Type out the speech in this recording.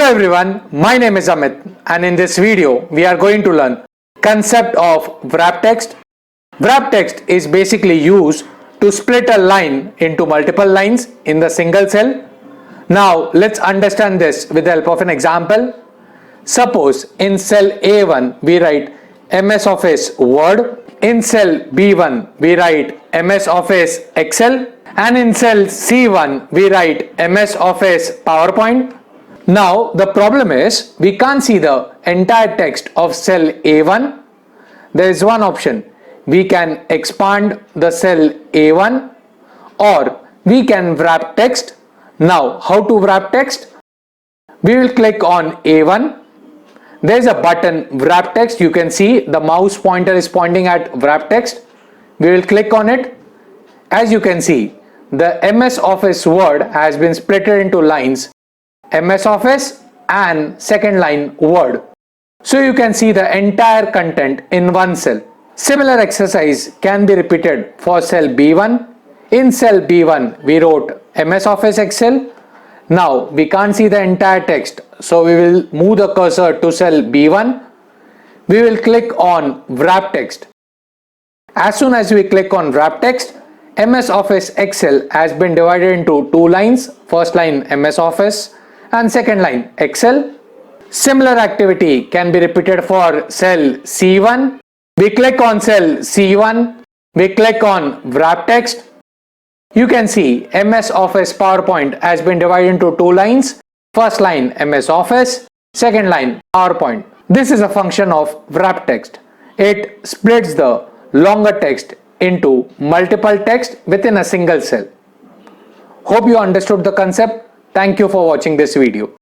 everyone, my name is Amit and in this video we are going to learn concept of wrap text. Wrap text is basically used to split a line into multiple lines in the single cell. Now let's understand this with the help of an example. Suppose in cell A1 we write MS Office Word, in cell B1 we write MS Office Excel, and in cell C1 we write MS Office PowerPoint. Now the problem is we can't see the entire text of cell A1. There is one option. We can expand the cell A1 or we can wrap text. Now how to wrap text? We will click on A1. There is a button wrap text. You can see the mouse pointer is pointing at wrap text. We will click on it. As you can see, the MS Office Word has been split into lines MS Office and second line Word. So you can see the entire content in one cell. Similar exercise can be repeated for cell B1. In cell B1 we wrote MS Office Excel. Now we can't see the entire text, so we will move the cursor to cell B1. We will click on wrap text. As soon as we click on wrap text, MS Office Excel has been divided into two lines. First line MS Office and second line Excel. Similar activity can be repeated for cell C1. We click on cell C1. We click on wrap text. You can see MS Office PowerPoint has been divided into two lines. First line MS Office, second line PowerPoint. This is a function of wrap text. It splits the longer text into multiple text within a single cell. Hope you understood the concept. Thank you for watching this video.